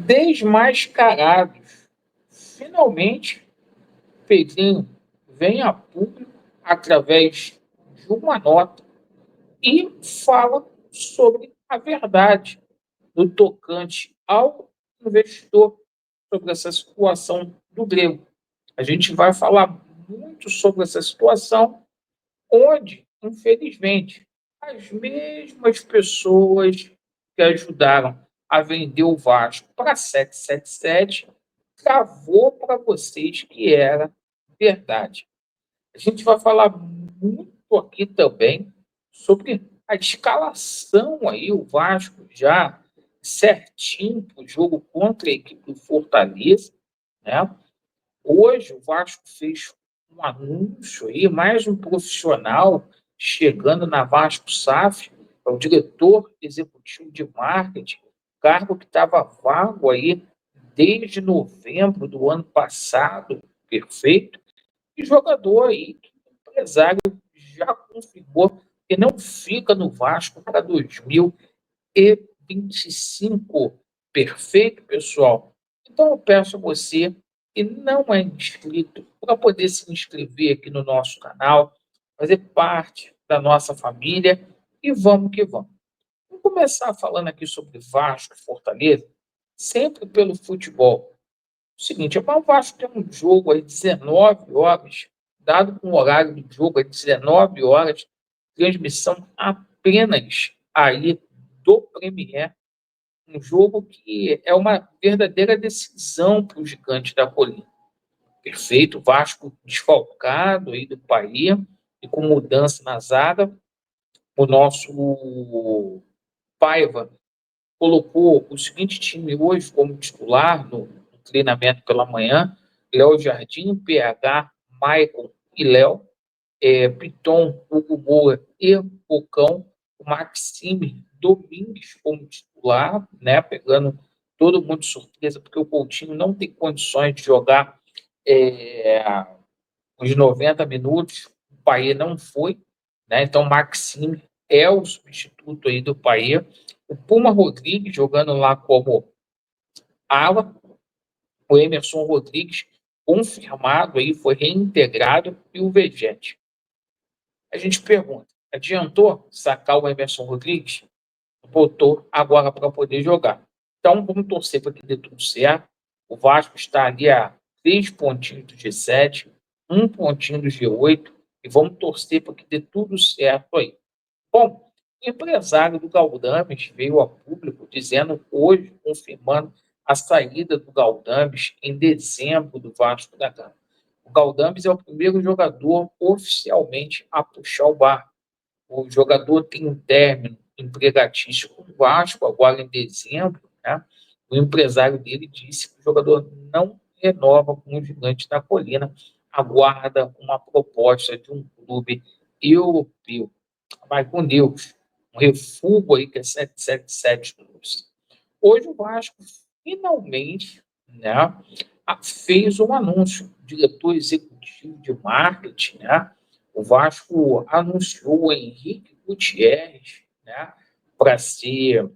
desmascarados. Finalmente, Pedrinho vem a público através de uma nota e fala sobre a verdade no tocante ao investidor, sobre essa situação do Grêmio. A gente vai falar muito sobre essa situação, onde, infelizmente, as mesmas pessoas que ajudaram a vender o Vasco para 777 cravou para vocês que era verdade. A gente vai falar muito aqui também sobre a escalação aí, o Vasco já certinho para o jogo contra a equipe do Fortaleza, né? Hoje o Vasco fez um anúncio aí, mais um profissional chegando na Vasco SAF, é o diretor executivo de marketing, cargo que estava vago aí desde novembro do ano passado, perfeito, e jogador aí que o empresário já confirmou que não fica no Vasco para 2025. Perfeito, pessoal? Então eu peço a você que não é inscrito para poder se inscrever aqui no nosso canal, fazer parte da nossa família e vamos que vamos. Vamos começar falando aqui sobre Vasco e Fortaleza, sempre pelo futebol. O seguinte, o Vasco tem um jogo às 19 horas, dado com o horário do jogo às 19 horas, transmissão apenas aí do Premier, um jogo que é uma verdadeira decisão para o Gigante da Colina. Perfeito, Vasco desfalcado aí do Bahia e com mudança na zaga, o nosso Paiva colocou o seguinte time hoje como titular no treinamento pela manhã: Léo Jardim, PH, Maicon e Léo, Piton, Hugo Moura e Bocão, o Maxime Domingues como titular, né, pegando todo mundo de surpresa, porque o Coutinho não tem condições de jogar é, os 90 minutos, o Paê não foi, né, então o Maxime é o substituto aí do Paê, o Puma Rodrigues jogando lá como ala, o Emerson Rodrigues confirmado aí, foi reintegrado, e o Vegete. A gente pergunta, adiantou sacar o Emerson Rodrigues? Botou agora para poder jogar. Então vamos torcer para que dê tudo certo. O Vasco está ali a 3 pontinhos do G7, 1 pontinho do G8, e vamos torcer para que dê tudo certo aí. Bom, o empresário do Galdames veio a público dizendo hoje, confirmando a saída do Galdames em dezembro do Vasco da Gama. O Galdames é o primeiro jogador oficialmente a puxar o barco. O jogador tem um término empregatício com o Vasco, agora em dezembro, né? O empresário dele disse que o jogador não renova com o Gigante da Colina, aguarda uma proposta de um clube europeu. Vai com Deus, um refúgio aí que é 777 trouxe. Hoje o Vasco finalmente, né, fez um anúncio. O diretor executivo de marketing, né, o Vasco anunciou o Henrique Gutierrez, né, para ser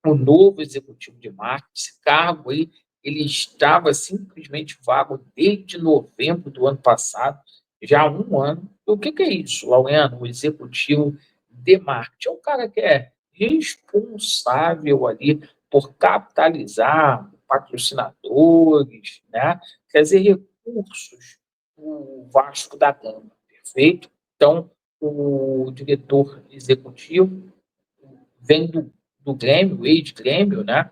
o novo executivo de marketing. Esse cargo aí, ele estava simplesmente vago desde novembro do ano passado, já há um ano. O que é isso, Laureano? O executivo de marketing é o cara que é responsável ali por capitalizar patrocinadores, né? Trazer recursos para o Vasco da Gama, perfeito? Então, o diretor executivo vem do Grêmio, ex-Grêmio, né?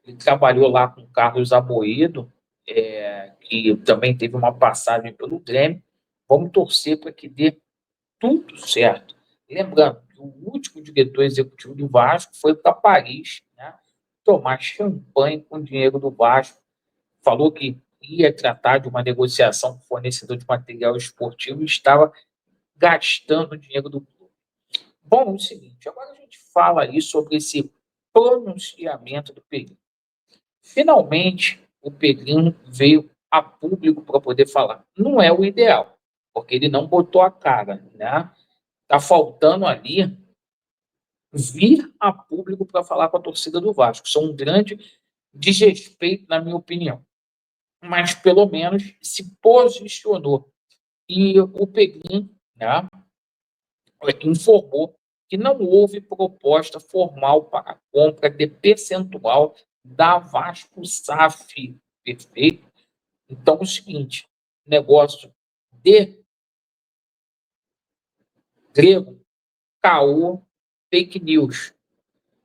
Ele trabalhou lá com o Carlos Amoedo, que também teve uma passagem pelo Grêmio. Vamos torcer para que dê tudo certo. Lembrando que o último diretor executivo do Vasco foi para Paris, né, tomar champanhe com o dinheiro do Vasco. Falou que ia tratar de uma negociação com o fornecedor de material esportivo e estava gastando o dinheiro do clube. Bom, é o seguinte, agora a gente fala aí sobre esse pronunciamento do Pedrinho. Finalmente, o Pedrinho veio a público para poder falar. Não é o ideal, porque ele não botou a cara, né? Tá faltando ali vir a público para falar com a torcida do Vasco. Isso é um grande desrespeito, na minha opinião. Mas, pelo menos, se posicionou. E o Peguim, né, informou que não houve proposta formal para a compra de percentual da Vasco SAF. Perfeito? Então, é o seguinte, negócio de grego, caô, fake news.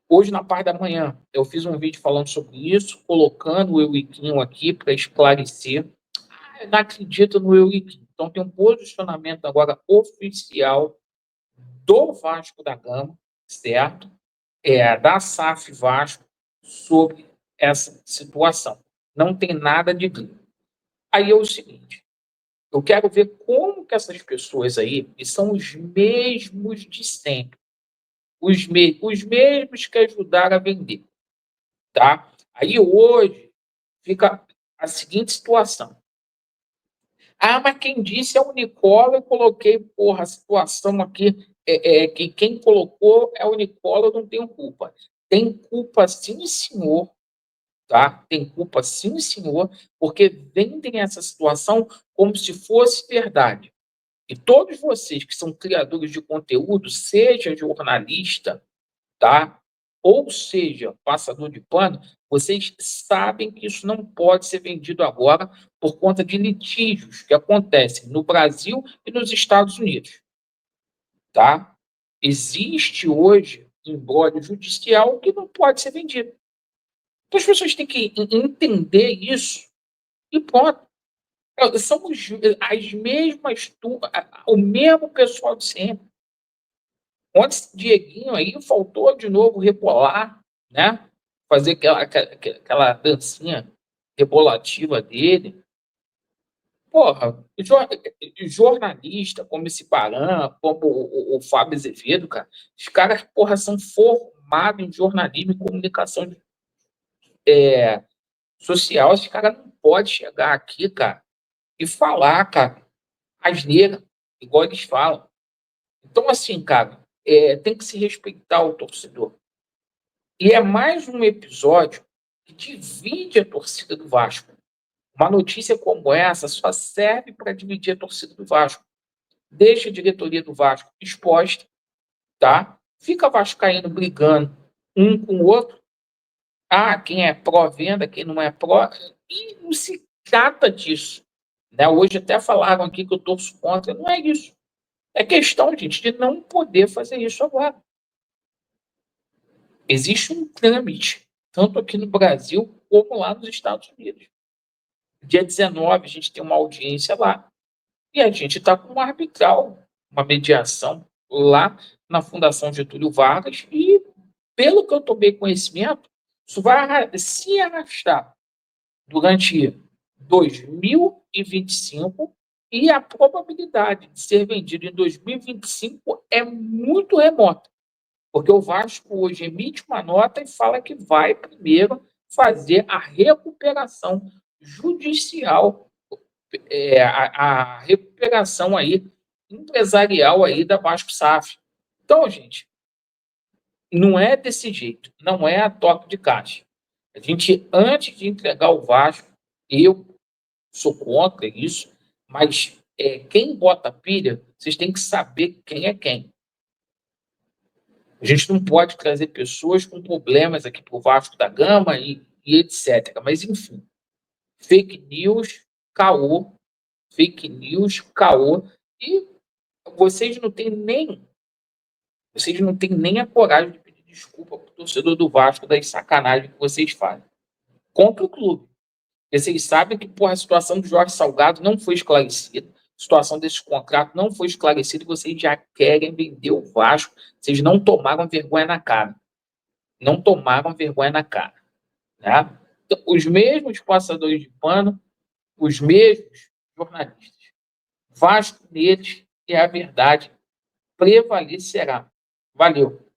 Hoje, na parte da manhã, eu fiz um vídeo falando sobre isso, colocando o Euriquinho aqui para esclarecer. Eu não acredito no Euriquinho. Então, tem um posicionamento agora oficial do Vasco da Gama, certo? Da SAF Vasco, sobre essa situação. Não tem nada de gringo. Aí é o seguinte, eu quero ver como que essas pessoas aí, que são os mesmos de sempre, os mesmos que ajudaram a vender, tá? Aí hoje fica a seguinte situação. Ah, mas quem disse é o Nicola, eu coloquei, porra, a situação aqui que quem colocou é o Nicola, eu não tenho culpa. Tem culpa sim, senhor, tá? Tem culpa sim, senhor, porque vendem essa situação como se fosse verdade. E todos vocês que são criadores de conteúdo, seja jornalista, tá? Ou seja, passador de pano, vocês sabem que isso não pode ser vendido agora por conta de litígios que acontecem no Brasil e nos Estados Unidos, tá? Existe hoje imbróglio judicial que não pode ser vendido. Então as pessoas têm que entender isso e pronto. São as mesmas turmas, o mesmo pessoal de sempre. Ontem, Dieguinho aí faltou de novo rebolar, né? Fazer aquela dancinha rebolativa dele. Porra, jornalista como esse Baran, como o Fábio Azevedo, cara, os caras, porra, são formados em jornalismo e comunicação social. Esse cara não pode chegar aqui, cara, e falar, cara, asneira, igual eles falam. Então, assim, cara, tem que se respeitar o torcedor. E é mais um episódio que divide a torcida do Vasco. Uma notícia como essa só serve para dividir a torcida do Vasco. Deixa a diretoria do Vasco exposta, tá? Fica vascaíno brigando um com o outro. Ah, quem é pró-venda, quem não é pró. E não se trata disso. Né? Hoje até falaram aqui que eu torço contra. Não é isso. É questão, gente, de não poder fazer isso agora. Existe um trâmite, tanto aqui no Brasil como lá nos Estados Unidos. Dia 19, a gente tem uma audiência lá. E a gente está com uma arbitral, uma mediação lá na Fundação Getúlio Vargas. E, pelo que eu tomei conhecimento, isso vai se arrastar durante 2025 e a probabilidade de ser vendido em 2025 é muito remota. Porque o Vasco hoje emite uma nota e fala que vai primeiro fazer a recuperação judicial, a recuperação aí empresarial aí da Vasco SAF. Então, gente, não é desse jeito, não é a toque de caixa. A gente, antes de entregar o Vasco, eu sou contra isso, mas quem bota pilha, vocês têm que saber quem é quem. A gente não pode trazer pessoas com problemas aqui para o Vasco da Gama e etc. Mas, enfim, fake news, caô, fake news, caô, e vocês não têm nem, vocês não têm nem a coragem de pedir desculpa para o torcedor do Vasco das sacanagens que vocês fazem contra o clube. Porque vocês sabem que porra, a situação do Jorge Salgado não foi esclarecida, a situação desse contrato não foi esclarecida e vocês já querem vender o Vasco. Vocês não tomaram vergonha na cara. Não tomaram vergonha na cara. Né? Então, os mesmos passadores de pano, os mesmos jornalistas. Vasco neles e a verdade prevalecerá. Valeu.